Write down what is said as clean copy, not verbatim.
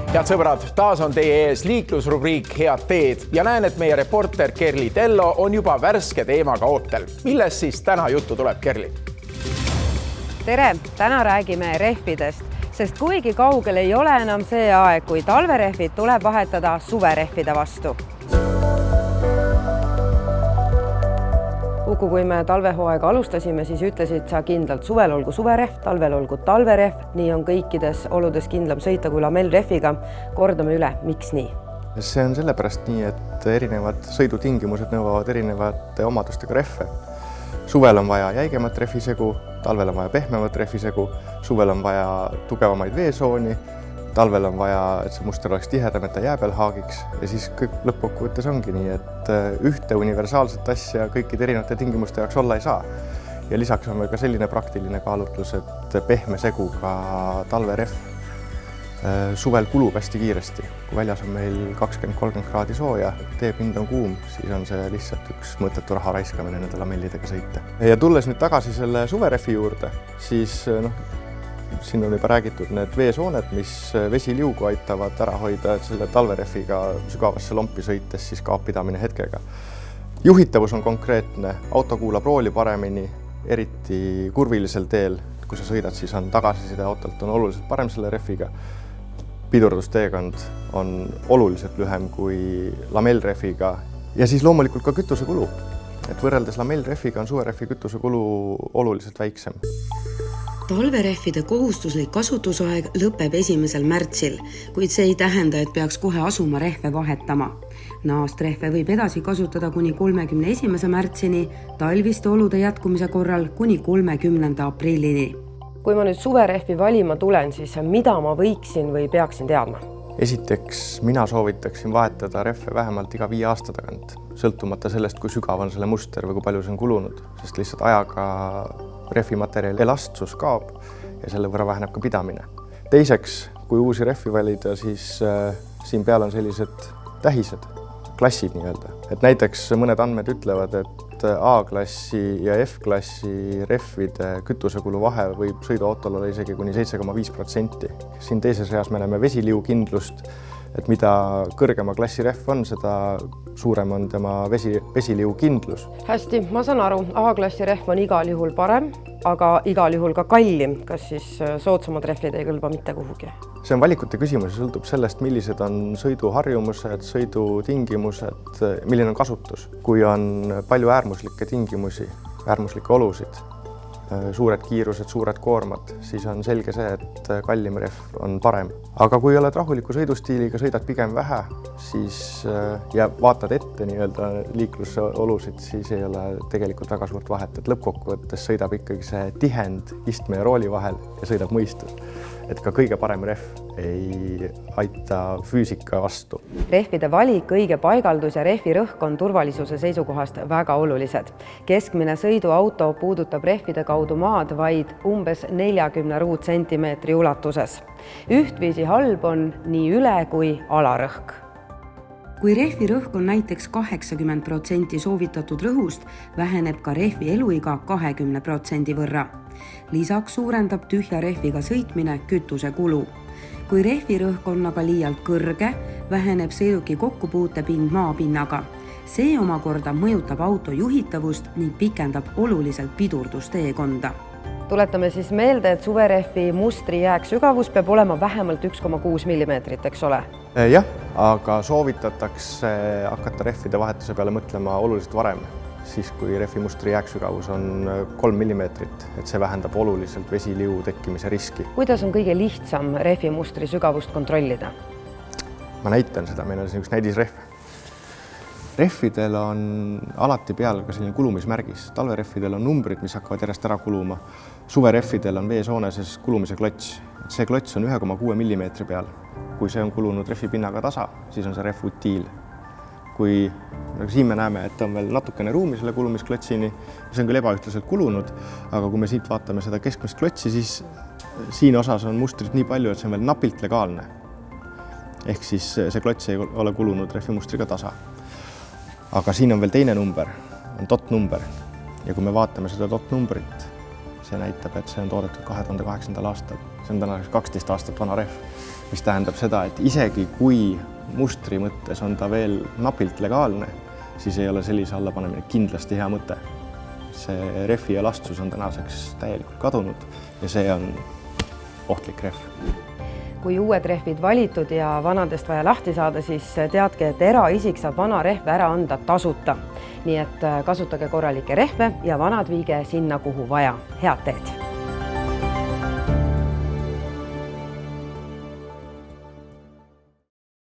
Head sõbrad, taas on teie ees liiklusrubriik Head teed ja näen, et meie reporter Kerli Tello on juba värske teemaga ootel. Millest siis täna juttu tuleb, Kerli? Tere! Täna räägime rehvidest, sest kuigi kaugel ei ole enam see aeg, kui talverehvid tuleb vahetada suverehvide vastu. Uku, kui me talvehooaega alustasime, siis ütlesid sa kindlalt suvel olgu suverehv, talvel olgu talverehv. Nii on kõikides oludes kindlam sõita kui lamellrehviga. Kordame üle, miks nii? See on sellepärast nii, et erinevad sõidutingimused nõuavad erinevate omadustega rehve. Suvel on vaja jäigemat rehvisegu, talvel on vaja pehmemat rehvisegu, suvel on vaja tugevamaid veesooni, talvel on vaja, et see muster oleks tihedam, et ta jää peal haagiks ja siis kõik lõppkokkuvõttes ongi nii, et ühte universaalset asja kõikide erinevate tingimuste jaoks olla ei saa. Ja lisaks on veel ka selline praktiline kaalutlus, et pehme seguga talverehv suvel kulub hästi kiiresti. Kui väljas on meil 20-30 kraadi sooja, teepind on kuum, siis on see lihtsalt üks mõttetu raha raiskamine nende lamellidega sõita. Ja tulles nüüd tagasi selle suverehvi juurde, siis siin on juba räägitud need veesooned, mis vesiliugu aitavad ära hoida, et selle talverehviga sügavasse lompi sõites siis kaob pidamine hetkega. Juhitavus on konkreetne, auto kuulab rooli paremini, eriti kurvilisel teel. Kui sa sõidad, siis on tagasiside autolt on oluliselt parem selle rehviga. Pidurdusteekond on oluliselt lühem kui lamellrehviga ja siis loomulikult ka kütusekulu. Et võrreldes lamellrehviga on suverehvi kütusekulu oluliselt väiksem. Talverehvide kohustuslik kasutusaeg lõpeb 1. märtsil, kuid see ei tähenda, et peaks kohe asuma rehve vahetama. Naast rehve võib edasi kasutada kuni 31. märtsini, talviste olude jätkumise korral kuni 30. aprillini. Kui ma nüüd suverehvi valima tulen, siis mida ma võiksin või peaksin teadma? Esiteks, mina soovitaksin vahetada rehve vähemalt iga 5 aasta tagant, sõltumata sellest, kui sügav on selle muster või kui palju see on kulunud, sest lihtsalt ajaga rehvimaterjali elastsus kaob ja selle võrra väheneb ka pidamine. Teiseks, kui uusi rehvi valida, siis siin peal on sellised tähised, klassid nii-öelda. Et näiteks mõned andmed ütlevad, et A-klassi ja F-klassi rehvide kütusekulu vahe võib sõiduautol olla isegi kuni 7,5%. Siin teises reas me näeme vesiliu kindlust, et mida kõrgema klassi rehv on, seda suurem on tema vesiliu kindlus. Hästi, ma saan aru, A-klassi rehv on igal juhul parem, aga igal juhul ka kallim. Kas siis soodsamad rehvid ei kõlba mitte kuhugi? See on valikute küsimus ja sõltub sellest, millised on sõiduharjumused, sõidutingimused, milline on kasutus. Kui on palju äärmuslikke tingimusi, äärmuslikke olusid, suured kiirused, suured koormad, siis on selge see, et kallim rehv on parem. Aga kui oled rahuliku sõidustiiliga, sõidad pigem vähe, siis ja vaatad ette nii-öelda liiklusolusid, siis ei ole tegelikult väga suurt vahet, et lõppkokkuvõttes sõidab ikkagi see tihend istme ja rooli vahel ja sõidab mõistus. Et ka kõige parem rehv ei aita füüsika vastu. Rehvide valik, õige paigaldus ja rehvi rõhk on turvalisuse seisukohast väga olulised. Keskmine sõiduauto puudutab rehvide kaudu maad vaid umbes 40 ruutsentimeetri ulatuses. Ühtviisi halb on nii üle kui alarõhk. Kui rehvi rõhk on näiteks 80% soovitatud rõhust, väheneb ka rehvi eluiga 20% võrra. Lisaks suurendab tühja rehviga sõitmine kütuse kulu. Kui rehvi rõhk on aga liialt kõrge, väheneb sõiduki kokkupuutepind maapinnaga. See omakorda mõjutab auto juhitavust ning pikendab oluliselt pidurdusteekonda. Tuletame siis meelde, et suverehvi mustri jääksügavus peab olema vähemalt 1,6 mm, eks ole? Jah, aga soovitatakse hakata rehvide vahetuse peale mõtlema oluliselt varem, siis kui rehvi mustri jääksügavus on 3 mm, et see vähendab oluliselt vesiliu tekkimise riski. Kuidas on kõige lihtsam rehvi mustri sügavust kontrollida? Ma näitan seda, meil on siin üks näidisrehv. Rehvidel on alati peal ka selline kulumismärgis. Talverehvidel on numbrid, mis hakkavad järjest ära kuluma. Suverehvidel on veesooneses kulumise klots. See klots on 1,6 mm peal. Kui see on kulunud rehvi pinnaga tasa, siis on see rehv utiil. Kui siin me näeme, et on veel natukene ruumi selle kulumisklotsini, see on küll ebaühtlaselt kulunud, aga kui me siit vaatame seda keskmist klotsi, siis siin osas on mustrit nii palju, et see on veel napilt legaalne. Ehk siis see klots ei ole kulunud rehvi mustriga tasa. Aga siin on veel teine number, on dot-number. Ja kui me vaatame seda dot-numbrit, see näitab, et see on toodetud 2008. aastal. See on tänaseks 12 aastat vana rehv, mis tähendab seda, et isegi kui mustri mõttes on ta veel napilt legaalne, siis ei ole sellise allapanemine kindlasti hea mõte. See rehvi elastsus on tänaseks täielikult kadunud ja see on ohtlik rehv. Kui uued rehvid valitud ja vanadest vaja lahti saada, siis teadke, et eraisik saab vana rehve ära anda tasuta. Nii et kasutage korralikke rehve ja vanad viige sinna, kuhu vaja. Head teed!